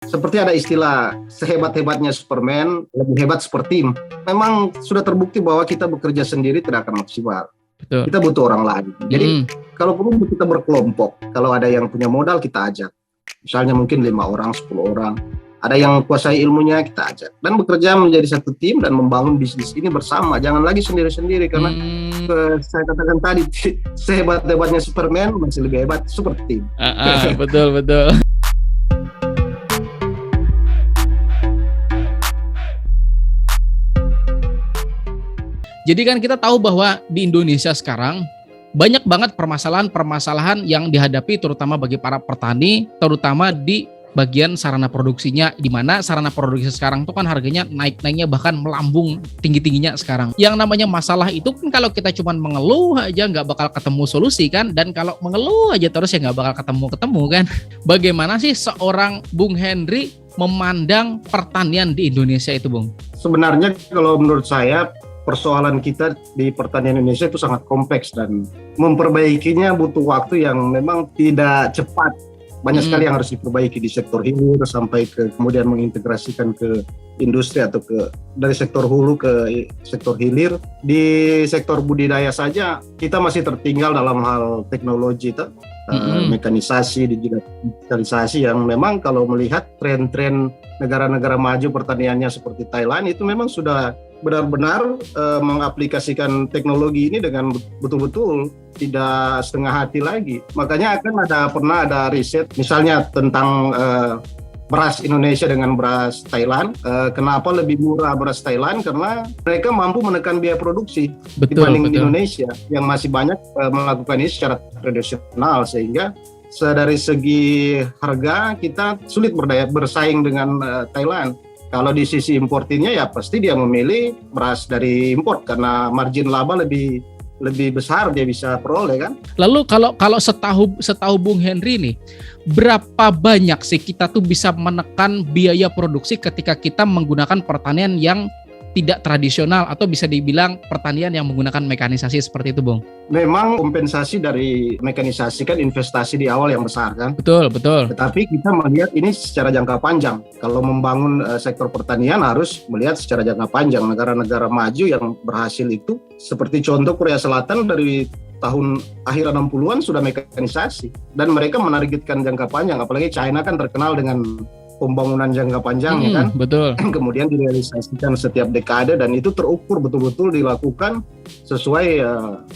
Seperti ada istilah sehebat-hebatnya Superman, lebih hebat super tim. Memang sudah terbukti bahwa kita bekerja sendiri tidak akan maksimal. Betul. Kita butuh orang lain. Jadi kalau perlu kita berkelompok. Kalau ada yang punya modal kita ajak. Misalnya mungkin 5 orang, 10 orang. Ada yang kuasai ilmunya kita ajak. Dan bekerja menjadi satu tim dan membangun bisnis ini bersama. Jangan lagi sendiri-sendiri karena saya katakan tadi sehebat-hebatnya Superman masih lebih hebat super tim. Betul. Jadi kan kita tahu bahwa di Indonesia sekarang banyak banget permasalahan-permasalahan yang dihadapi terutama bagi para petani, terutama di bagian sarana produksinya, di mana sarana produksi sekarang itu kan harganya naik-naiknya bahkan melambung tinggi-tingginya sekarang. Yang namanya masalah itu kan kalau kita cuma mengeluh aja nggak bakal ketemu solusi kan, dan kalau mengeluh aja terus ya nggak bakal ketemu kan. Bagaimana sih seorang Bung Henry memandang pertanian di Indonesia itu, Bung? Sebenarnya kalau menurut saya persoalan kita di pertanian Indonesia itu sangat kompleks dan memperbaikinya butuh waktu yang memang tidak cepat. Banyak sekali yang harus diperbaiki di sektor hilir sampai ke kemudian mengintegrasikan ke industri atau dari sektor hulu ke sektor hilir. Di sektor budidaya saja kita masih tertinggal dalam hal teknologi itu, mekanisasi, digitalisasi yang memang kalau melihat tren-tren negara-negara maju pertaniannya seperti Thailand itu memang sudah benar-benar mengaplikasikan teknologi ini dengan betul-betul tidak setengah hati lagi. Makanya pernah ada riset misalnya tentang beras Indonesia dengan beras Thailand. Kenapa lebih murah beras Thailand? Karena mereka mampu menekan biaya produksi dibanding Indonesia yang masih banyak melakukan ini secara tradisional, sehingga dari segi harga kita sulit bersaing dengan Thailand. Kalau di sisi importirnya ya pasti dia memilih beras dari impor karena margin laba lebih besar dia bisa peroleh kan. Lalu kalau setahu Bung Henry nih, berapa banyak sih kita tuh bisa menekan biaya produksi ketika kita menggunakan pertanian yang tidak tradisional atau bisa dibilang pertanian yang menggunakan mekanisasi seperti itu, Bung? Memang kompensasi dari mekanisasi kan investasi di awal yang besar kan. Betul. Tetapi kita melihat ini secara jangka panjang. Kalau membangun sektor pertanian harus melihat secara jangka panjang. Negara-negara maju yang berhasil itu seperti contoh Korea Selatan dari tahun akhir 60-an sudah mekanisasi dan mereka menargetkan jangka panjang. Apalagi China kan terkenal dengan pembangunan jangka panjang ya kan. Betul. Kemudian direalisasikan setiap dekade dan itu terukur betul-betul dilakukan sesuai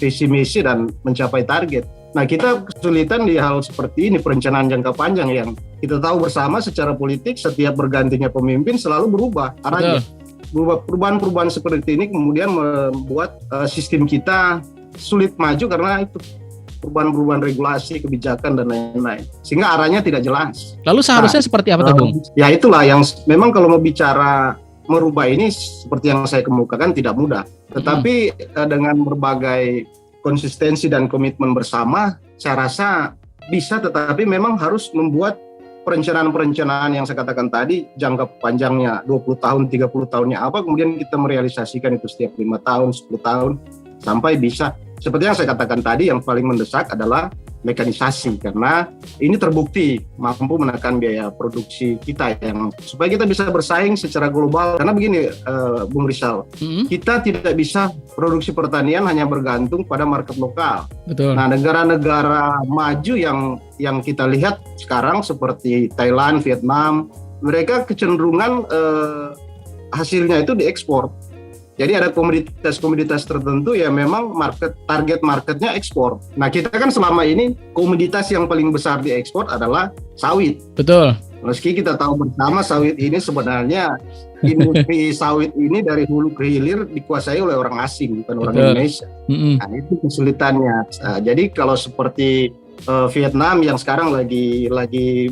visi misi dan mencapai target. Nah, kita kesulitan di hal seperti ini, perencanaan jangka panjang yang kita tahu bersama secara politik setiap bergantinya pemimpin selalu berubah arahnya. Perubahan-perubahan seperti ini kemudian membuat sistem kita sulit maju karena itu perubahan regulasi, kebijakan dan lain-lain, sehingga arahnya tidak jelas. Lalu seharusnya seperti apa tuh, Bung? Ya itulah yang memang kalau mau bicara merubah ini seperti yang saya kemukakan tidak mudah. Tetapi dengan berbagai konsistensi dan komitmen bersama, saya rasa bisa, tetapi memang harus membuat perencanaan-perencanaan yang saya katakan tadi, jangka panjangnya 20 tahun, 30 tahunnya apa, kemudian kita merealisasikan itu setiap 5 tahun, 10 tahun, sampai bisa. Seperti yang saya katakan tadi, yang paling mendesak adalah mekanisasi, karena ini terbukti mampu menekan biaya produksi kita yang supaya kita bisa bersaing secara global. Karena begini, Bung Rizal, kita tidak bisa produksi pertanian hanya bergantung pada market lokal. Betul. Nah, negara-negara maju yang kita lihat sekarang seperti Thailand, Vietnam, mereka kecenderungan hasilnya itu diekspor. Jadi ada komoditas tertentu ya memang target marketnya ekspor. Nah, kita kan selama ini komoditas yang paling besar diekspor adalah sawit. Betul. Meski kita tahu bersama sawit ini sebenarnya industri sawit ini dari hulu ke hilir dikuasai oleh orang asing, bukan orang Indonesia. Nah, itu kesulitannya. Jadi kalau seperti Vietnam yang sekarang lagi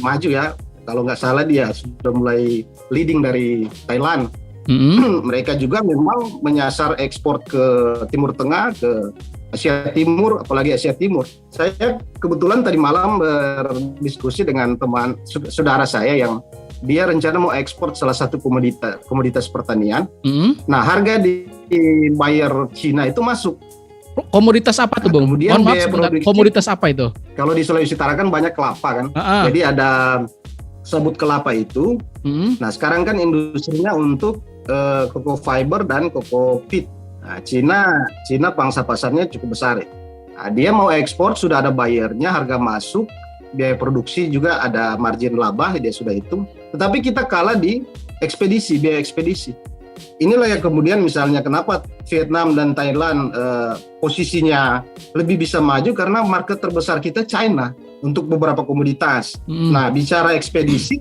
maju ya, kalau nggak salah dia sudah mulai leading dari Thailand. Mereka juga memang menyasar ekspor ke Timur Tengah, ke Asia Timur, apalagi Asia Timur. Saya kebetulan tadi malam berdiskusi dengan teman saudara saya yang dia rencana mau ekspor salah satu komoditas pertanian. Nah, harga di buyer Cina itu masuk. Komoditas apa tuh, Bung? Kemudian komoditas apa itu? Kalau di Sulawesi Utara kan banyak kelapa kan. Jadi ada sabut kelapa itu. Nah sekarang kan industrinya untuk cocoa fiber dan cocoa peat. Nah, Cina pangsa pasarnya cukup besar. Nah, dia mau ekspor sudah ada bayarnya, harga masuk, biaya produksi juga ada margin laba, dia sudah hitung. Tetapi kita kalah di biaya ekspedisi. Inilah yang kemudian misalnya kenapa Vietnam dan Thailand posisinya lebih bisa maju, karena market terbesar kita China untuk beberapa komoditas. Nah, bicara ekspedisi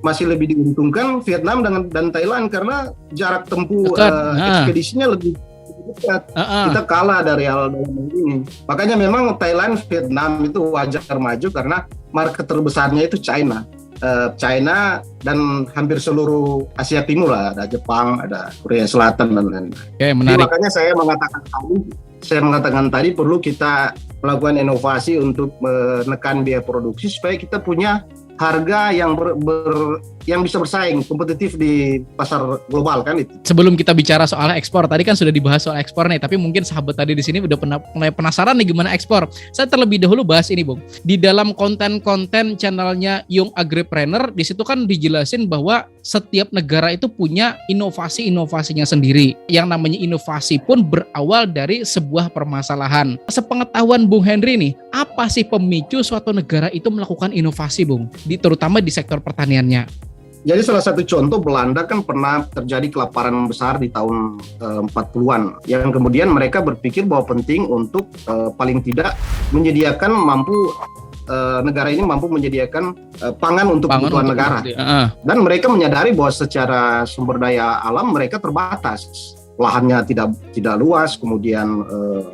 masih lebih diuntungkan Vietnam dan Thailand karena jarak tempuh ekspedisinya lebih dekat. Kita kalah dari hal dalam ini. Makanya memang Thailand, Vietnam itu wajar maju karena market terbesarnya itu China dan hampir seluruh Asia Timur lah, ada Jepang, ada Korea Selatan dan lain-lain. Oke, menarik. Makanya saya mengatakan tadi perlu kita melakukan inovasi untuk menekan biaya produksi supaya kita punya harga yang yang bisa bersaing kompetitif di pasar global kan itu. Sebelum kita bicara soal ekspor, tadi kan sudah dibahas soal ekspor nih, tapi mungkin sahabat tadi di sini udah mulai penasaran nih gimana ekspor. Saya terlebih dahulu bahas ini, Bung. Di dalam konten-konten channelnya Young Agripreneur, di situ kan dijelasin bahwa setiap negara itu punya inovasi-inovasinya sendiri. Yang namanya inovasi pun berawal dari sebuah permasalahan. Sepengetahuan Bung Henry nih, apa sih pemicu suatu negara itu melakukan inovasi, Bung? Terutama di sektor pertaniannya. Jadi salah satu contoh, Belanda kan pernah terjadi kelaparan besar di tahun 40-an. Yang kemudian mereka berpikir bahwa penting untuk paling tidak menyediakan negara ini mampu menyediakan pangan untuk kebutuhan negara. Dan mereka menyadari bahwa secara sumber daya alam mereka terbatas. Lahannya tidak luas, kemudian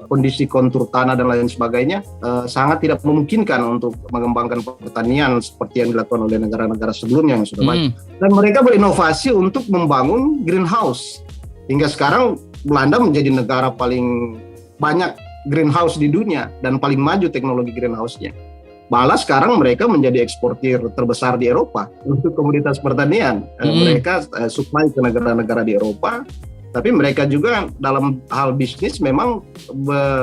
kondisi kontur tanah dan lain sebagainya sangat tidak memungkinkan untuk mengembangkan pertanian seperti yang dilakukan oleh negara-negara sebelumnya yang sudah maju. Dan mereka berinovasi untuk membangun greenhouse. Hingga sekarang Belanda menjadi negara paling banyak greenhouse di dunia dan paling maju teknologi greenhouse-nya. Malah sekarang mereka menjadi eksportir terbesar di Eropa untuk komoditas pertanian. Mereka supply ke negara-negara di Eropa. Tapi mereka juga dalam hal bisnis memang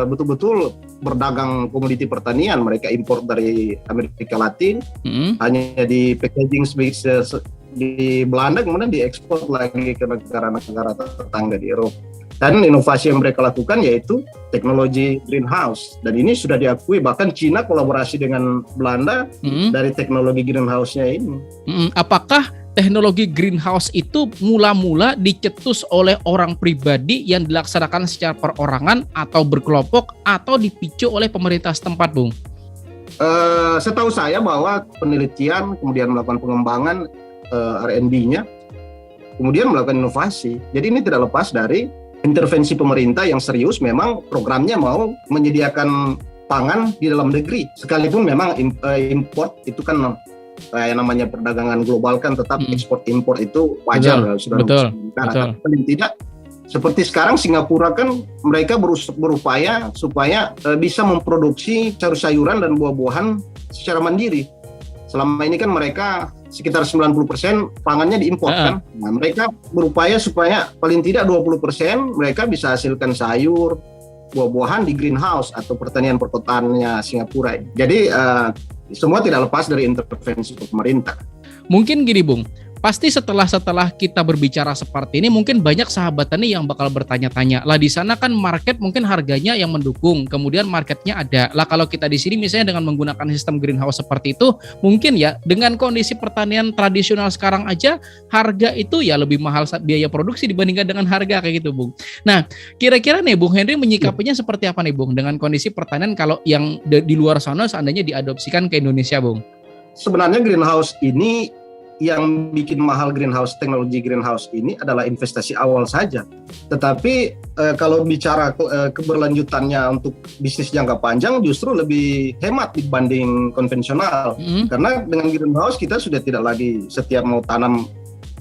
betul-betul berdagang komoditi pertanian. Mereka impor dari Amerika Latin, hanya di packaging di Belanda, kemudian diekspor lagi ke negara-negara tetangga di Eropa. Dan inovasi yang mereka lakukan yaitu teknologi greenhouse. Dan ini sudah diakui, bahkan Cina kolaborasi dengan Belanda dari teknologi greenhouse-nya ini. Apakah teknologi greenhouse itu mula-mula dicetus oleh orang pribadi yang dilaksanakan secara perorangan atau berkelompok atau dipicu oleh pemerintah setempat, Bung? Setahu saya bahwa penelitian, kemudian melakukan pengembangan R&D-nya, kemudian melakukan inovasi. Jadi ini tidak lepas dari intervensi pemerintah yang serius, memang programnya mau menyediakan pangan di dalam negeri. Sekalipun memang import itu kan yang namanya perdagangan global kan tetap ekspor impor itu wajar, sudah betul. Paling tidak seperti sekarang Singapura kan mereka berupaya supaya bisa memproduksi sayur-sayuran dan buah-buahan secara mandiri. Selama ini kan mereka sekitar 90% pangannya diimpor kan. Nah, mereka berupaya supaya paling tidak 20% mereka bisa hasilkan sayur, buah-buahan di greenhouse atau pertanian perkotaannya Singapura. Jadi semua tidak lepas dari intervensi pemerintah. Mungkin gini, Bung, pasti setelah kita berbicara seperti ini, mungkin banyak sahabat tani yang bakal bertanya-tanya, lah di sana kan market mungkin harganya yang mendukung, kemudian marketnya ada. Lah kalau kita di sini misalnya dengan menggunakan sistem greenhouse seperti itu, mungkin ya dengan kondisi pertanian tradisional sekarang aja, harga itu ya lebih mahal biaya produksi dibandingkan dengan harga kayak gitu, Bung. Nah, kira-kira nih Bung Henry menyikapinya seperti apa nih, Bung, dengan kondisi pertanian kalau yang di luar sana seandainya diadopsikan ke Indonesia, Bung? Sebenarnya greenhouse ini, yang bikin mahal teknologi greenhouse ini adalah investasi awal saja. Tetapi kalau bicara keberlanjutannya untuk bisnis jangka panjang justru lebih hemat dibanding konvensional. Karena dengan greenhouse kita sudah tidak lagi setiap mau tanam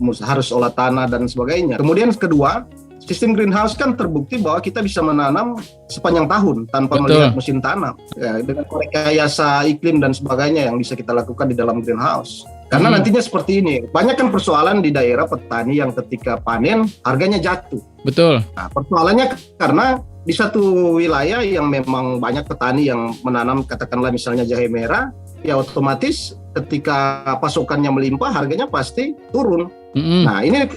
harus olah tanah dan sebagainya. Kemudian kedua, sistem greenhouse kan terbukti bahwa kita bisa menanam sepanjang tahun tanpa melihat musim tanam. Ya, dengan rekayasa iklim dan sebagainya yang bisa kita lakukan di dalam greenhouse. Karena nantinya seperti ini, banyak kan persoalan di daerah petani yang ketika panen harganya jatuh. Betul. Nah, persoalannya karena di satu wilayah yang memang banyak petani yang menanam katakanlah misalnya jahe merah, ya otomatis ketika pasokannya melimpah, harganya pasti turun. Mm-mm. Nah, ini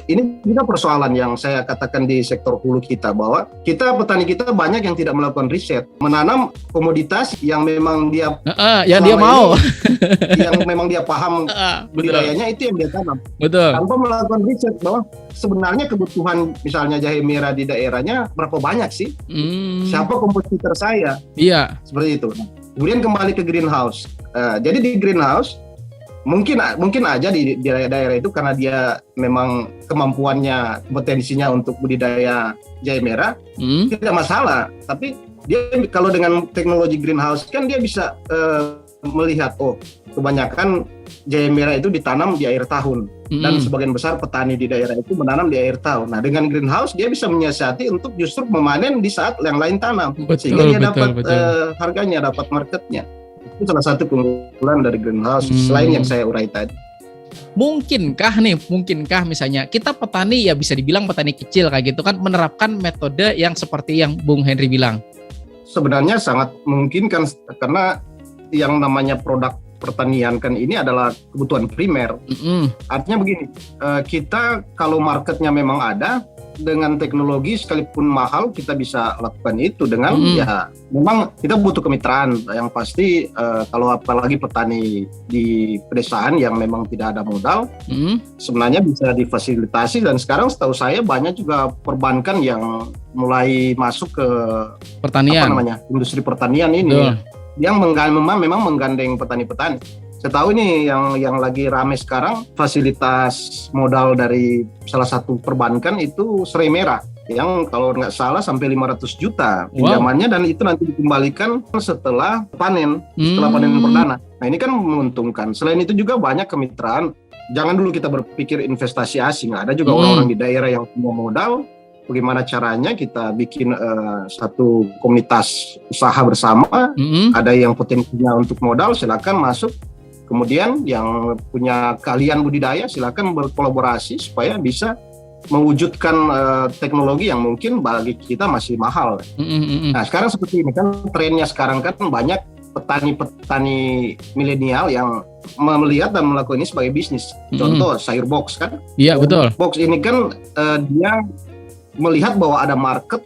juga persoalan yang saya katakan di sektor hulu kita, bahwa petani kita banyak yang tidak melakukan riset, menanam komoditas yang memang dia Yang dia selama mau. ini, yang memang dia paham Betul. budidayanya, itu yang dia tanam. Betul. Tanpa melakukan riset bahwa sebenarnya kebutuhan misalnya jahe merah di daerahnya berapa banyak sih? Siapa kompetitor saya? Iya. Seperti itu. Nah, kemudian kembali ke greenhouse. Jadi di greenhouse mungkin aja di daerah itu karena dia memang kemampuannya, kompetensinya untuk budidaya jahe merah tidak masalah. Tapi dia kalau dengan teknologi greenhouse kan dia bisa melihat, oh kebanyakan jahe merah itu ditanam di akhir tahun dan sebagian besar petani di daerah itu menanam di akhir tahun. Nah, dengan greenhouse dia bisa menyiasati untuk justru memanen di saat yang lain tanam, sehingga dia dapat harganya, dapat marketnya. Itu salah satu keunggulan dari greenhouse selain yang saya urai tadi. Mungkinkah misalnya kita petani, ya bisa dibilang petani kecil kayak gitu kan, menerapkan metode yang seperti yang Bung Henry bilang? Sebenarnya sangat memungkinkan, karena yang namanya produk pertanian kan ini adalah kebutuhan primer. Artinya begini, kita kalau marketnya memang ada, dengan teknologi sekalipun mahal kita bisa lakukan itu dengan ya memang kita butuh kemitraan yang pasti. Kalau apalagi petani di pedesaan yang memang tidak ada modal, sebenarnya bisa difasilitasi, dan sekarang setahu saya banyak juga perbankan yang mulai masuk ke pertanian, industri pertanian ini. Yang memang menggandeng petani-petani. Saya tahu ini yang lagi rame sekarang, fasilitas modal dari salah satu perbankan itu Serai Merah, yang kalau nggak salah sampai 500 juta pinjamannya, dan itu nanti dikembalikan setelah panen, setelah panen perdana. Nah, ini kan menguntungkan. Selain itu juga banyak kemitraan. Jangan dulu kita berpikir investasi asing, ada juga orang-orang di daerah yang punya modal. Bagaimana caranya kita bikin satu komunitas usaha bersama, ada yang potensinya untuk modal, silakan masuk. Kemudian yang punya keahlian budidaya silakan berkolaborasi supaya bisa mewujudkan teknologi yang mungkin bagi kita masih mahal. Nah, sekarang seperti ini kan trennya sekarang kan banyak petani-petani milenial yang melihat dan melakukan ini sebagai bisnis. Contoh sayur box kan? Iya, betul. Box ini kan dia melihat bahwa ada market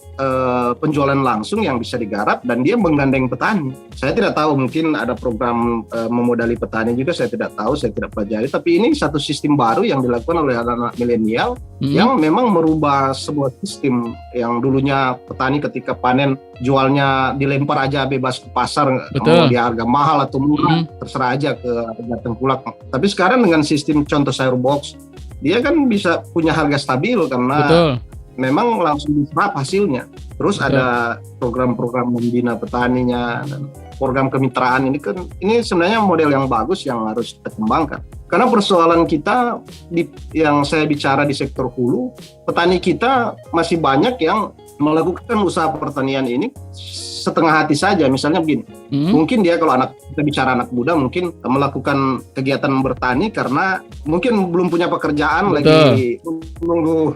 penjualan langsung yang bisa digarap, dan dia menggandeng petani. Saya tidak tahu, mungkin ada program memodali petani juga, saya tidak tahu, saya tidak pelajari. Tapi ini satu sistem baru yang dilakukan oleh anak-anak milenial yang memang merubah sebuah sistem yang dulunya petani ketika panen jualnya dilempar aja bebas ke pasar, mau di harga mahal atau murah, terserah aja ke harga tengkulak. Tapi sekarang dengan sistem contoh sayur box, dia kan bisa punya harga stabil karena memang langsung diserap hasilnya. Terus ada program-program membina petaninya dan program kemitraan ini sebenarnya model yang bagus yang harus kita kembangkan. Karena persoalan kita yang saya bicara di sektor hulu, petani kita masih banyak yang melakukan usaha pertanian ini setengah hati saja. Misalnya begini, mungkin dia kalau kita bicara anak muda mungkin melakukan kegiatan bertani karena mungkin belum punya pekerjaan, lagi menunggu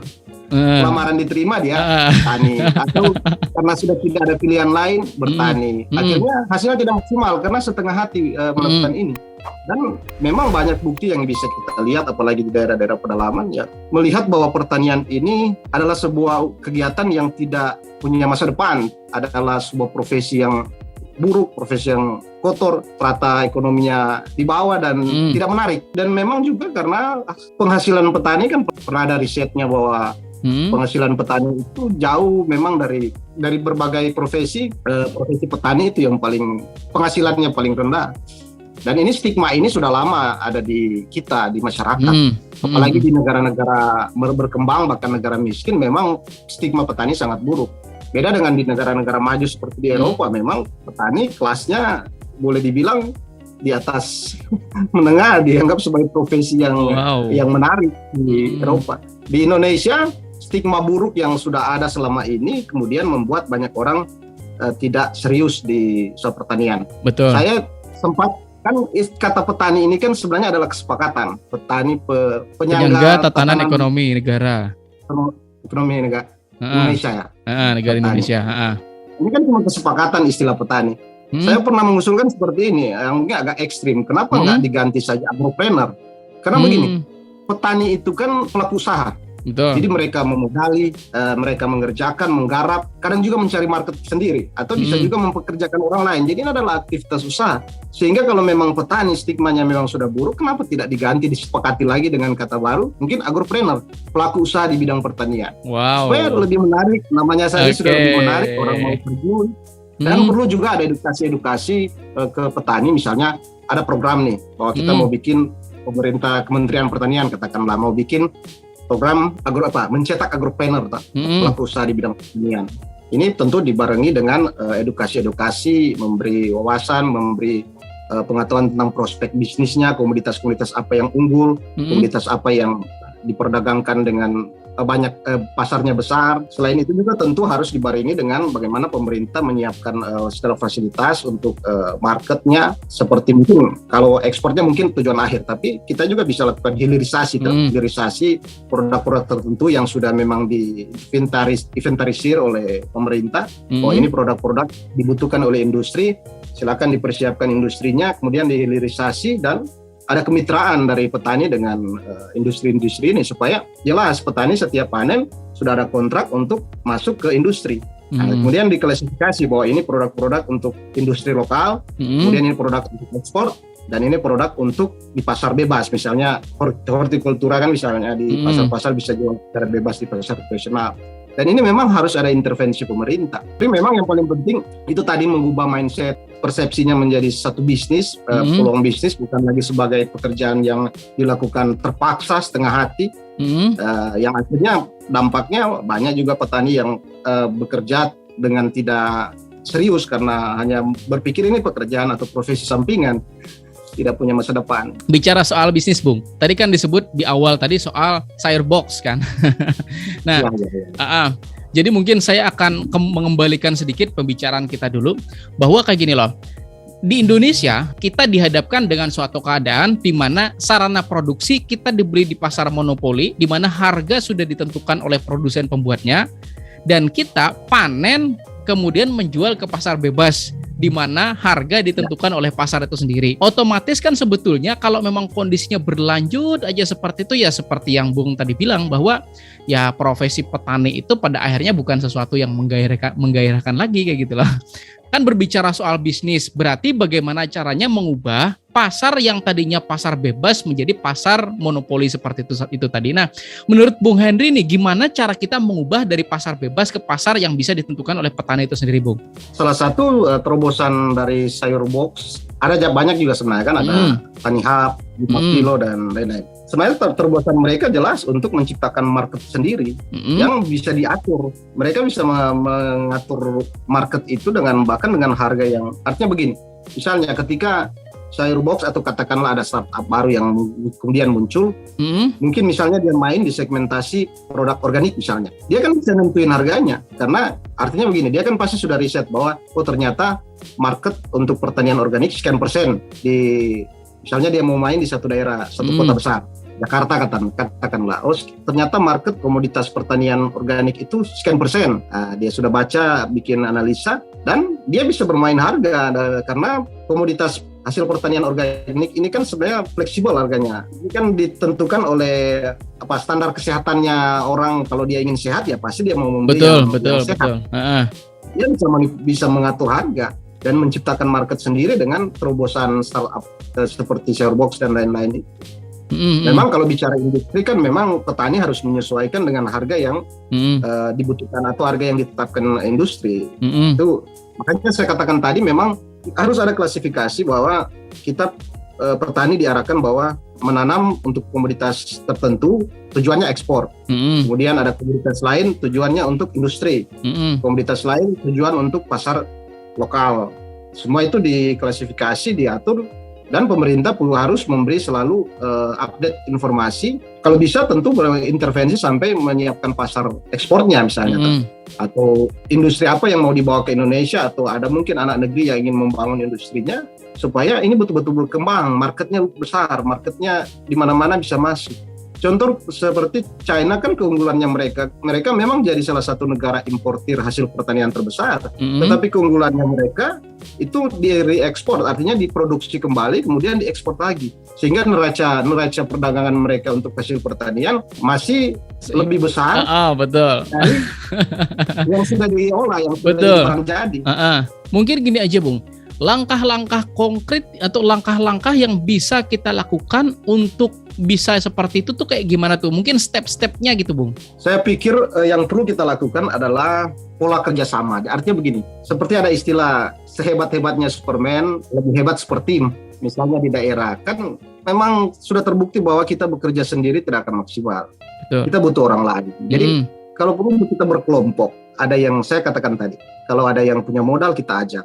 lamaran diterima, dia bertani, atau karena sudah tidak ada pilihan lain bertani. Akhirnya hasilnya tidak maksimal karena setengah hati melakukan ini. Dan memang banyak bukti yang bisa kita lihat, apalagi di daerah-daerah pedalaman ya, melihat bahwa pertanian ini adalah sebuah kegiatan yang tidak punya masa depan, adalah sebuah profesi yang buruk, profesi yang kotor, rata ekonominya di bawah dan tidak menarik. Dan memang juga karena penghasilan petani kan pernah ada risetnya bahwa penghasilan petani itu jauh memang dari berbagai profesi, profesi petani itu yang penghasilannya paling rendah. Dan ini stigma ini sudah lama ada di kita, di masyarakat. Apalagi di negara-negara berkembang, bahkan negara miskin, memang stigma petani sangat buruk. Beda dengan di negara-negara maju seperti di Eropa, memang petani kelasnya boleh dibilang di atas menengah, dianggap sebagai profesi yang menarik di Eropa. Di Indonesia, stigma buruk yang sudah ada selama ini kemudian membuat banyak orang tidak serius di usaha pertanian. Betul. Saya sempat kan kata petani ini kan sebenarnya adalah kesepakatan petani penyangga tatanan ekonomi negara. Ekonomi negara Indonesia ya. Negara petani. Indonesia. Ini kan cuma kesepakatan istilah petani. Saya pernah mengusulkan seperti ini, yang mungkin agak ekstrim. Kenapa nggak diganti saja agropreneur? Karena begini, petani itu kan pelaku usaha. Betul. Jadi mereka memodali, mereka mengerjakan, menggarap, kadang juga mencari market sendiri, atau bisa juga mempekerjakan orang lain. Jadi ini adalah aktivitas usaha. Sehingga kalau memang petani stigmanya memang sudah buruk, kenapa tidak diganti, disepakati lagi dengan kata baru? Mungkin agropreneur, pelaku usaha di bidang pertanian. Wow. Supaya lebih menarik, namanya saya sudah lebih menarik, orang mau terjun. Dan perlu juga ada edukasi ke petani, misalnya ada program nih, bahwa kita mau bikin pemerintah Kementerian Pertanian, katakanlah mau bikin program mencetak agropreneur, pelaku usaha di bidang pertanian. Ini tentu dibarengi dengan edukasi, memberi wawasan, memberi pengetahuan tentang prospek bisnisnya, komoditas-komoditas apa yang unggul, komoditas apa yang diperdagangkan dengan banyak pasarnya besar. Selain itu juga tentu harus dibarengi dengan bagaimana pemerintah menyiapkan segala fasilitas untuk marketnya, seperti mungkin kalau ekspornya mungkin tujuan akhir, tapi kita juga bisa lakukan hilirisasi produk-produk tertentu yang sudah memang diinventarisir oleh pemerintah. Oh, ini produk-produk dibutuhkan oleh industri, silakan dipersiapkan industrinya, kemudian dihilirisasi dan ada kemitraan dari petani dengan industri-industri ini supaya jelas petani setiap panen sudah ada kontrak untuk masuk ke industri. Nah, kemudian diklasifikasi bahwa ini produk-produk untuk industri lokal, kemudian ini produk untuk ekspor, dan ini produk untuk di pasar bebas. Misalnya hortikultura kan misalnya di pasar-pasar bisa jual secara bebas di pasar profesional. Dan ini memang harus ada intervensi pemerintah. Tapi memang yang paling penting itu tadi mengubah mindset, persepsinya menjadi satu bisnis, peluang bisnis bukan lagi sebagai pekerjaan yang dilakukan terpaksa setengah hati, yang akhirnya dampaknya banyak juga petani yang bekerja dengan tidak serius karena hanya berpikir ini pekerjaan atau profesi sampingan, tidak punya masa depan. Bicara soal bisnis, Bung, tadi kan disebut di awal tadi soal sayur box kan. Nah, jadi mungkin saya akan mengembalikan sedikit pembicaraan kita dulu, bahwa kayak gini loh, di Indonesia kita dihadapkan dengan suatu keadaan di mana sarana produksi kita dibeli di pasar monopoli, di mana harga sudah ditentukan oleh produsen pembuatnya, dan kita panen kemudian menjual ke pasar bebas, di mana harga ditentukan oleh pasar itu sendiri. Otomatis kan sebetulnya kalau memang kondisinya berlanjut aja seperti itu, ya seperti yang Bung tadi bilang, bahwa ya profesi petani itu pada akhirnya bukan sesuatu yang menggairahkan lagi kayak gitu loh. Kan berbicara soal bisnis, berarti bagaimana caranya mengubah pasar yang tadinya pasar bebas menjadi pasar monopoli seperti itu tadi. Nah, menurut Bung Henry nih, gimana cara kita mengubah dari pasar bebas ke pasar yang bisa ditentukan oleh petani itu sendiri, Bung? Salah satu terobosan dari sayur box, ada banyak juga sebenarnya kan, ada Tani Hub, 5 kilo dan lain-lain. Sebenarnya terobosan mereka jelas untuk menciptakan market sendiri yang bisa diatur. Mereka bisa mengatur market itu bahkan dengan harga yang, artinya begini, misalnya ketika sayur box atau katakanlah ada startup baru yang kemudian muncul, mungkin misalnya dia main di segmentasi produk organik misalnya, dia kan bisa nentuin harganya, karena artinya begini, dia kan pasti sudah riset bahwa ternyata market untuk pertanian organik sekian persen misalnya dia mau main di satu daerah, satu kota besar, Jakarta katakanlah, ternyata market komoditas pertanian organik itu sekian persen. Dia sudah baca, bikin analisa, dan dia bisa bermain harga karena komoditas hasil pertanian organik ini kan sebenarnya fleksibel harganya. Ini kan ditentukan oleh standar kesehatannya orang. Kalau dia ingin sehat ya pasti dia mau membeli yang sehat. Dia bisa mengatur harga dan menciptakan market sendiri dengan terobosan startup seperti sayur box dan lain-lain. Memang kalau bicara industri kan memang petani harus menyesuaikan dengan harga yang dibutuhkan atau harga yang ditetapkan industri. Itu makanya saya katakan tadi memang harus ada klasifikasi bahwa kita petani diarahkan bahwa menanam untuk komoditas tertentu tujuannya ekspor. Kemudian ada komoditas lain tujuannya untuk industri. Komoditas lain tujuan untuk pasar lokal. Semua itu diklasifikasi, diatur, dan pemerintah harus memberi selalu update informasi. Kalau bisa tentu berintervensi sampai menyiapkan pasar ekspornya misalnya, atau industri apa yang mau dibawa ke Indonesia, atau ada mungkin anak negeri yang ingin membangun industrinya supaya ini betul-betul berkembang, marketnya besar, marketnya di mana-mana bisa masuk. Contoh seperti China kan keunggulannya mereka memang jadi salah satu negara importir hasil pertanian terbesar. Tetapi keunggulannya mereka itu di reekspor, artinya diproduksi kembali kemudian diekspor lagi. Sehingga neraca perdagangan mereka untuk hasil pertanian masih lebih besar. Betul. Dari yang sudah diolah, yang sudah diperang jadi. Mungkin gini aja, Bung. Langkah-langkah konkret atau langkah-langkah yang bisa kita lakukan untuk bisa seperti itu tuh kayak gimana tuh? Mungkin step-stepnya gitu, Bung. Saya pikir yang perlu kita lakukan adalah pola kerjasama. Artinya begini, seperti ada istilah sehebat-hebatnya Superman, lebih hebat seperti tim. Misalnya di daerah, kan memang sudah terbukti bahwa kita bekerja sendiri tidak akan maksimal. Betul. Kita butuh orang lain. Jadi kalau perlu kita berkelompok, ada yang saya katakan tadi, kalau ada yang punya modal kita ajak.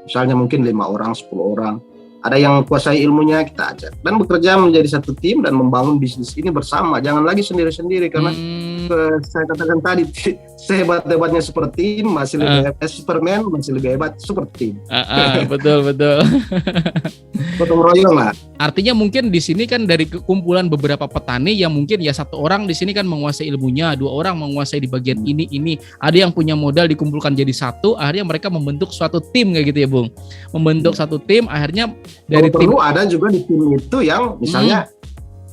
Misalnya mungkin 5 orang, 10 orang. Ada yang kuasai ilmunya, kita ajak. Dan bekerja menjadi satu tim dan membangun bisnis ini bersama. Jangan lagi sendiri-sendiri, karena saya katakan tadi, sehebat-hebatnya seperti tim, masih lebih hebat. Superman masih lebih hebat seperti tim. Betul. Gotong royong lah. Artinya mungkin di sini kan dari kumpulan beberapa petani yang mungkin ya satu orang di sini kan menguasai ilmunya, 2 orang menguasai di bagian ini. Ada yang punya modal dikumpulkan jadi satu, akhirnya mereka membentuk suatu tim kayak gitu ya, Bung. Membentuk satu tim, akhirnya dari tim ada juga di tim itu yang misalnya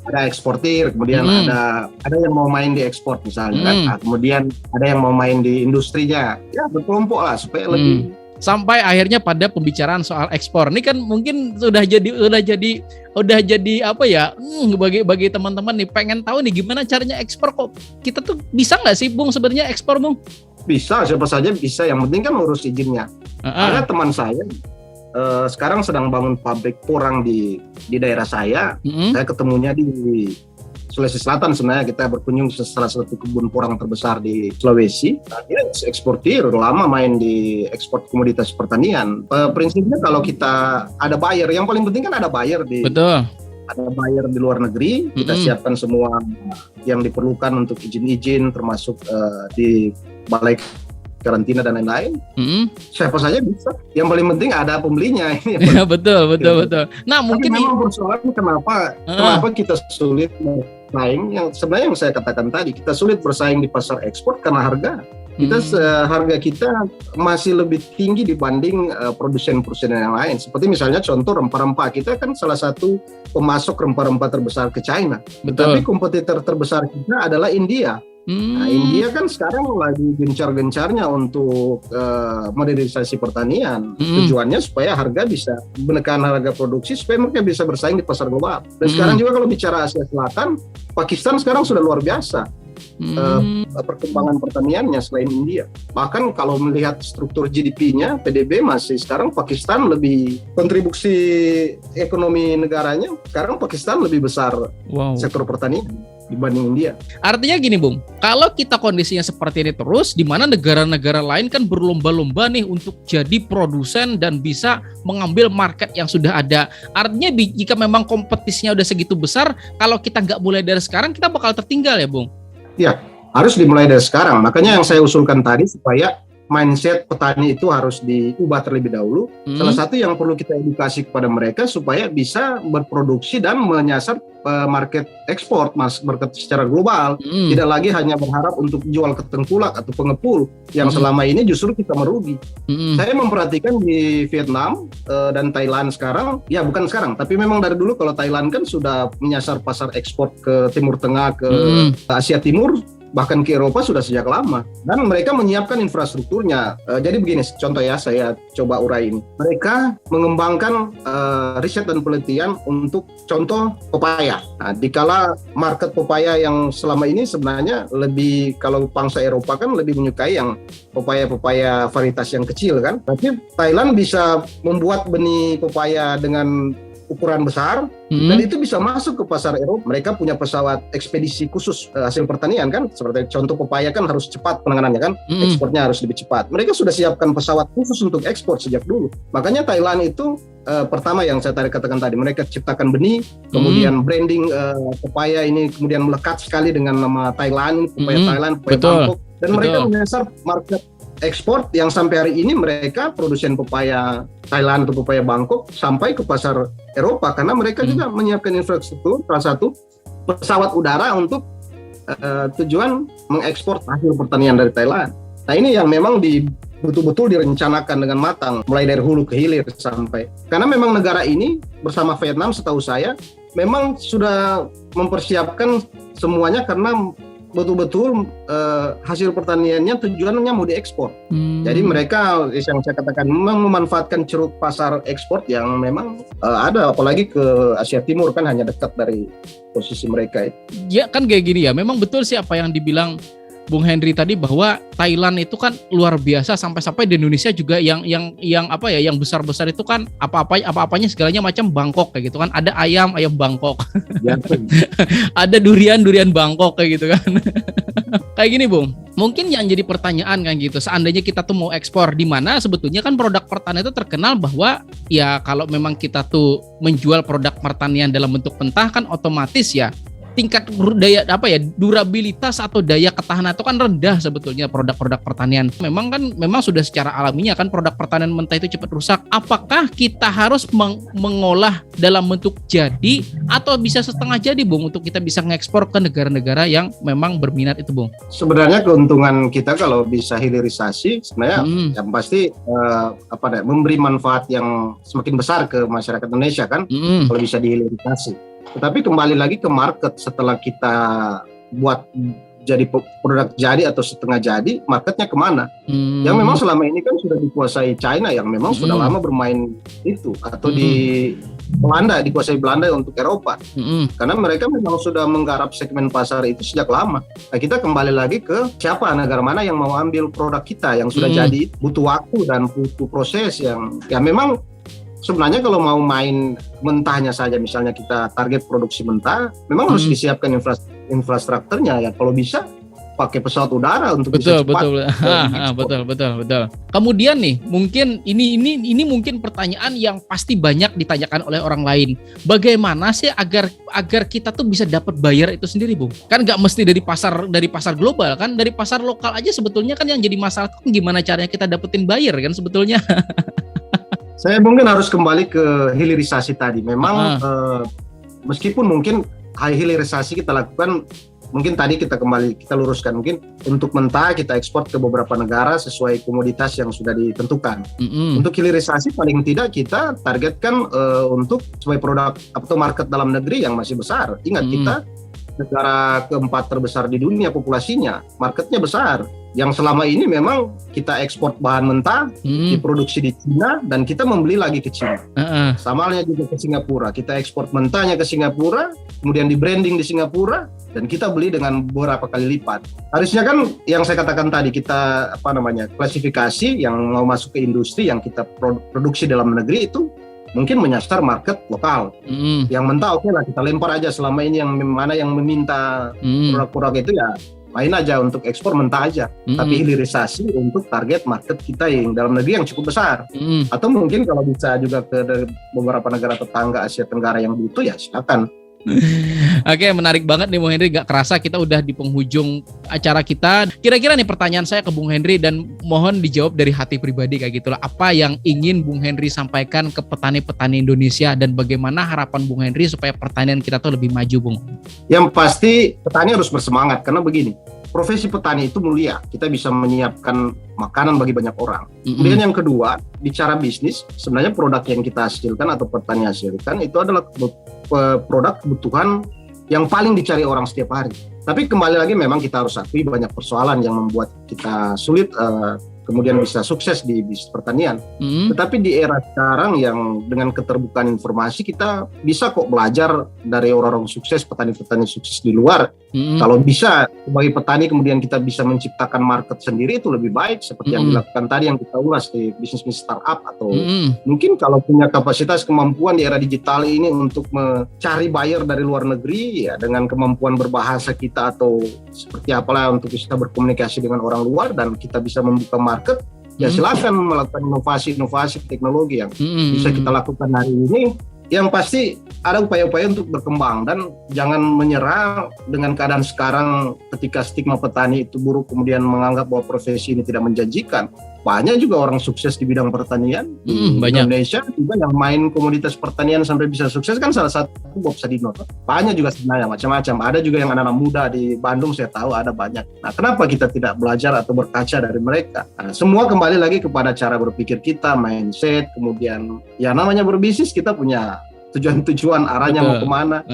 ada eksportir, kemudian ada yang mau main di ekspor misalnya kan, kemudian ada yang mau main di industrinya, ya berkelompok lah supaya lebih. Sampai akhirnya pada pembicaraan soal ekspor. Ini kan mungkin udah jadi apa ya? Bagi teman-teman nih pengen tahu nih gimana caranya ekspor kok. Kita tuh bisa nggak sih, Bung, sebenarnya ekspor, Bung? Bisa, siapa saja bisa. Yang penting kan urus izinnya. Ada teman saya sekarang sedang bangun pabrik porang di daerah saya. Saya ketemunya di Sulawesi Selatan. Sebenarnya kita berkunjung ke salah satu kebun porang terbesar di Sulawesi. Dia eksportir, lama main di ekspor komoditas pertanian. Prinsipnya kalau kita ada buyer, yang paling penting kan ada buyer Betul. Ada buyer di luar negeri. Kita siapkan semua yang diperlukan untuk izin-izin, termasuk di balai karantina dan lain-lain. Siapa saja bisa. Yang paling penting ada pembelinya. Betul. Nah, mungkin memang persoalan kenapa kita sulit bersaing. Yang sebenarnya yang saya katakan tadi, kita sulit bersaing di pasar ekspor karena harga. Harga kita masih lebih tinggi dibanding produsen-produsen yang lain. Seperti misalnya contoh rempah-rempah, kita kan salah satu pemasok rempah-rempah terbesar ke China. Tapi kompetitor terbesar kita adalah India. Nah, India kan sekarang lagi gencar-gencarnya untuk modernisasi pertanian. Tujuannya supaya harga bisa menekan harga produksi supaya mereka bisa bersaing di pasar global. Dan sekarang juga kalau bicara Asia Selatan, Pakistan sekarang sudah luar biasa perkembangan pertaniannya selain India. Bahkan kalau melihat struktur GDP-nya, PDB masih sekarang Pakistan lebih kontribusi ekonomi negaranya. Sekarang Pakistan lebih besar sektor pertanian dibanding India. Artinya gini, Bung, kalau kita kondisinya seperti ini terus, di mana negara-negara lain kan berlomba-lomba nih untuk jadi produsen dan bisa mengambil market yang sudah ada. Artinya jika memang kompetisinya udah segitu besar, kalau kita nggak mulai dari sekarang, kita bakal tertinggal ya, Bung? Ya, harus dimulai dari sekarang. Makanya yang saya usulkan tadi supaya mindset petani itu harus diubah terlebih dahulu. Salah satu yang perlu kita edukasi kepada mereka supaya bisa berproduksi dan menyasar market ekspor, market secara global. Tidak lagi hanya berharap untuk jual ke tengkulak atau pengepul yang selama ini justru kita merugi. Saya memperhatikan di Vietnam dan Thailand sekarang, ya bukan sekarang, tapi memang dari dulu kalau Thailand kan sudah menyasar pasar ekspor ke Timur Tengah, ke Asia Timur, bahkan ke Eropa sudah sejak lama, dan mereka menyiapkan infrastrukturnya. Jadi begini, contoh ya, saya coba urai ini. Mereka mengembangkan riset dan penelitian untuk contoh pepaya. Nah, dikala market pepaya yang selama ini sebenarnya lebih, kalau bangsa Eropa kan lebih menyukai yang pepaya varietas yang kecil kan. Tapi Thailand bisa membuat benih pepaya dengan ukuran besar, dan itu bisa masuk ke pasar Eropa. Mereka punya pesawat ekspedisi khusus hasil pertanian kan, seperti contoh pepaya kan harus cepat penanganannya kan, ekspornya harus lebih cepat. Mereka sudah siapkan pesawat khusus untuk ekspor sejak dulu. Makanya Thailand itu pertama yang saya katakan tadi, mereka ciptakan benih, kemudian branding pepaya ini kemudian melekat sekali dengan nama Thailand, pepaya Thailand, pepaya Bangkok, dan mereka menyasar market ekspor yang sampai hari ini mereka produsen pepaya Thailand atau pepaya Bangkok sampai ke pasar Eropa, karena mereka juga menyiapkan infrastruktur. Salah satu pesawat udara untuk tujuan mengekspor hasil pertanian dari Thailand. Nah ini yang memang betul-betul direncanakan dengan matang, mulai dari hulu ke hilir sampai. Karena memang negara ini bersama Vietnam setahu saya memang sudah mempersiapkan semuanya karena betul-betul hasil pertaniannya tujuannya mau diekspor. Jadi mereka yang saya katakan memang memanfaatkan ceruk pasar ekspor yang memang ada, apalagi ke Asia Timur kan hanya dekat dari posisi mereka. Ya kan kayak gini ya, memang betul sih apa yang dibilang Bung Henry tadi bahwa Thailand itu kan luar biasa, sampai-sampai di Indonesia juga yang apa ya, yang besar-besar itu kan apa-apanya segalanya macam Bangkok kayak gitu kan. Ada ayam Bangkok. Ya. Ada durian Bangkok kayak gitu kan. Kayak gini Bung, mungkin yang jadi pertanyaan kan gitu, seandainya kita tuh mau ekspor, di mana sebetulnya kan produk pertanian itu terkenal bahwa ya kalau memang kita tuh menjual produk pertanian dalam bentuk mentah kan otomatis ya tingkat daya durabilitas atau daya ketahanan itu kan rendah sebetulnya produk-produk pertanian. Memang sudah secara alaminya kan produk pertanian mentah itu cepat rusak. Apakah kita harus mengolah dalam bentuk jadi atau bisa setengah jadi Bung untuk kita bisa ngekspor ke negara-negara yang memang berminat itu Bung? Sebenarnya keuntungan kita kalau bisa hilirisasi sebenarnya yang pasti memberi manfaat yang semakin besar ke masyarakat Indonesia kan kalau bisa dihilirisasi. Tetapi kembali lagi ke market, setelah kita buat jadi produk jadi atau setengah jadi, marketnya kemana? Yang memang selama ini kan sudah dikuasai China yang memang sudah lama bermain itu, atau di Belanda, dikuasai Belanda untuk Eropa. Karena mereka memang sudah menggarap segmen pasar itu sejak lama. Nah, kita kembali lagi ke siapa, negara mana yang mau ambil produk kita yang sudah jadi, butuh waktu dan butuh proses yang ya memang. Sebenarnya kalau mau main mentahnya saja, misalnya kita target produksi mentah, memang harus disiapkan infrastrukturnya ya. Kalau bisa pakai pesawat udara untuk bisa cepat. Betul. Kemudian nih, mungkin ini mungkin pertanyaan yang pasti banyak ditanyakan oleh orang lain. Bagaimana sih agar kita tuh bisa dapat buyer itu sendiri, Bung? Kan nggak mesti dari pasar global kan, dari pasar lokal aja sebetulnya kan yang jadi masalah kan gimana caranya kita dapetin buyer kan sebetulnya. Saya mungkin harus kembali ke hilirisasi tadi. Memang meskipun mungkin hilirisasi kita lakukan, mungkin tadi kita luruskan, mungkin untuk mentah kita ekspor ke beberapa negara sesuai komoditas yang sudah ditentukan. Untuk hilirisasi paling tidak kita targetkan untuk sebagai produk atau market dalam negeri yang masih besar. Ingat kita negara keempat terbesar di dunia populasinya, marketnya besar. Yang selama ini memang kita ekspor bahan mentah, diproduksi di Cina dan kita membeli lagi ke Cina. Sama halnya juga ke Singapura, kita ekspor mentahnya ke Singapura, kemudian di branding di Singapura dan kita beli dengan beberapa kali lipat. Harusnya kan yang saya katakan tadi, kita klasifikasi yang mau masuk ke industri yang kita produksi dalam negeri itu mungkin menyasar market lokal. Yang mentah oke lah kita lempar aja, selama ini yang mana yang meminta produk-produk itu ya main aja untuk ekspor mentah aja. Tapi hilirisasi untuk target market kita yang dalam negeri yang cukup besar. Atau mungkin kalau bisa juga ke beberapa negara tetangga Asia Tenggara yang butuh ya silakan. Oke, menarik banget nih Bung Henry. Gak kerasa kita udah di penghujung acara kita. Kira-kira nih pertanyaan saya ke Bung Henry dan mohon dijawab dari hati pribadi kayak gitulah. Apa yang ingin Bung Henry sampaikan ke petani-petani Indonesia dan bagaimana harapan Bung Henry supaya pertanian kita tuh lebih maju, Bung? Yang pasti petani harus bersemangat karena begini, profesi petani itu mulia. Kita bisa menyiapkan makanan bagi banyak orang. Kemudian yang kedua, bicara bisnis, sebenarnya produk yang kita hasilkan atau petani hasilkan itu adalah produk kebutuhan yang paling dicari orang setiap hari. Tapi kembali lagi memang kita harus akui banyak persoalan yang membuat kita sulit kemudian bisa sukses di bisnis pertanian. Tetapi di era sekarang yang dengan keterbukaan informasi kita bisa kok belajar dari orang-orang sukses, petani-petani sukses di luar. Kalau bisa sebagai petani kemudian kita bisa menciptakan market sendiri itu lebih baik seperti yang dilakukan tadi yang kita ulas di bisnis startup atau mungkin kalau punya kapasitas kemampuan di era digital ini untuk mencari buyer dari luar negeri ya dengan kemampuan berbahasa kita atau seperti apalah untuk bisa berkomunikasi dengan orang luar dan kita bisa membuka market ya silakan melakukan inovasi teknologi yang bisa kita lakukan hari ini. Yang pasti ada upaya-upaya untuk berkembang dan jangan menyerah dengan keadaan sekarang ketika stigma petani itu buruk kemudian menganggap bahwa profesi ini tidak menjanjikan. banyak juga orang sukses di bidang pertanian di banyak. Indonesia juga yang main komoditas pertanian sampai bisa sukses kan salah satu Bob Sadino. Banyak juga sebenarnya macam-macam. Ada juga yang anak-anak muda di Bandung saya tahu ada banyak. Nah, kenapa kita tidak belajar atau berkaca dari mereka? Nah, semua kembali lagi kepada cara berpikir kita, mindset, kemudian ya namanya berbisnis kita punya tujuan-tujuan arahnya mau kemana.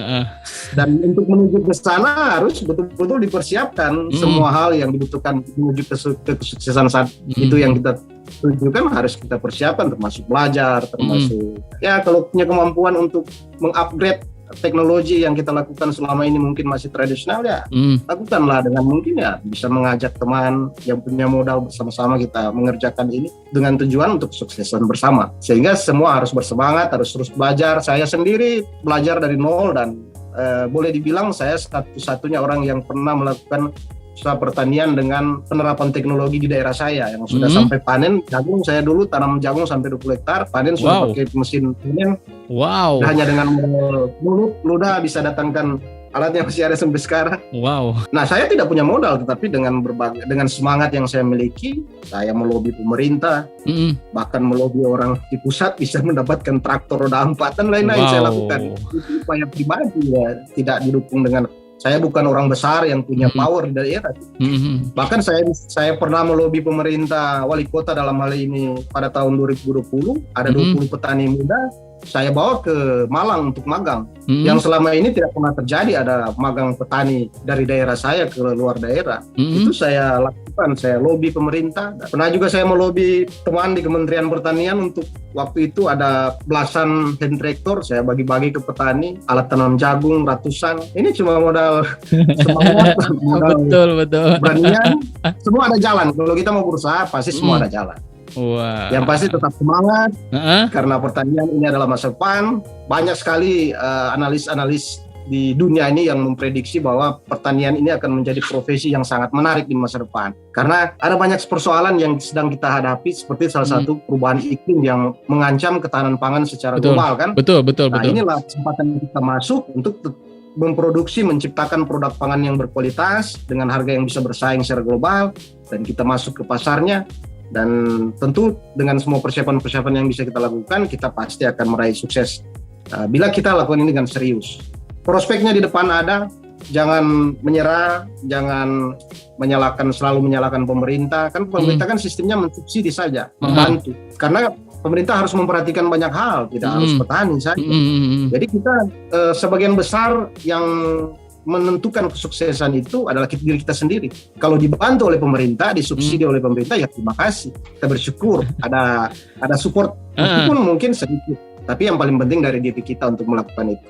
Dan untuk menuju ke sana harus betul-betul dipersiapkan semua hal yang dibutuhkan menuju ke kesuksesan saat itu yang kita tujukan harus kita persiapkan, termasuk belajar, termasuk ya kalau punya kemampuan untuk mengupgrade teknologi yang kita lakukan selama ini mungkin masih tradisional ya lakukanlah dengan mungkin ya bisa mengajak teman yang punya modal bersama-sama kita mengerjakan ini dengan tujuan untuk kesuksesan bersama, sehingga semua harus bersemangat, harus terus belajar. Saya sendiri belajar dari nol dan boleh dibilang saya satu-satunya orang yang pernah melakukan usaha pertanian dengan penerapan teknologi di daerah saya yang sudah sampai panen jagung. Saya dulu tanam jagung sampai 20 hektar, panen sudah pakai mesin panen. Hanya dengan mulut ludah bisa datangkan alatnya, masih ada sampai sekarang. Nah, saya tidak punya modal, tetapi dengan semangat yang saya miliki, saya melobi pemerintah, bahkan melobi orang di pusat bisa mendapatkan traktor roda 4 dan lain-lain. Saya lakukan itu upaya pribadi ya, tidak didukung dengan. Saya bukan orang besar yang punya power di daerah. Bahkan saya pernah melobi pemerintah wali kota dalam hal ini pada tahun 2020, ada 20 petani muda saya bawa ke Malang untuk magang. Yang selama ini tidak pernah terjadi ada magang petani dari daerah saya ke luar daerah. Itu saya lakukan, saya lobi pemerintah. Pernah juga saya melobi teman di Kementerian Pertanian untuk waktu itu ada belasan hand tractor, saya bagi-bagi ke petani, alat tanam jagung ratusan. Ini cuma modal semangat, modal betul. Beranian, semua ada jalan. Kalau kita mau berusaha pasti semua ada jalan. Yang pasti tetap semangat karena pertanian ini adalah masa depan. Banyak sekali analis-analis di dunia ini yang memprediksi bahwa pertanian ini akan menjadi profesi yang sangat menarik di masa depan. Karena ada banyak persoalan yang sedang kita hadapi, seperti salah satu perubahan iklim yang mengancam ketahanan pangan secara global kan. Betul. Inilah kesempatan kita masuk untuk memproduksi, menciptakan produk pangan yang berkualitas dengan harga yang bisa bersaing secara global, dan kita masuk ke pasarnya. Dan tentu dengan semua persiapan-persiapan yang bisa kita lakukan, kita pasti akan meraih sukses bila kita lakukan ini dengan serius. Prospeknya di depan ada, jangan menyerah, jangan selalu menyalahkan pemerintah. Kan pemerintah kan sistemnya mensubsidi saja, membantu. Karena pemerintah harus memperhatikan banyak hal, tidak harus petani saja. Jadi kita sebagian besar yang menentukan kesuksesan itu adalah diri kita sendiri. Kalau dibantu oleh pemerintah, disubsidi oleh pemerintah, ya terima kasih. Kita bersyukur ada support, meskipun mungkin sedikit. Tapi yang paling penting dari diri kita untuk melakukan itu.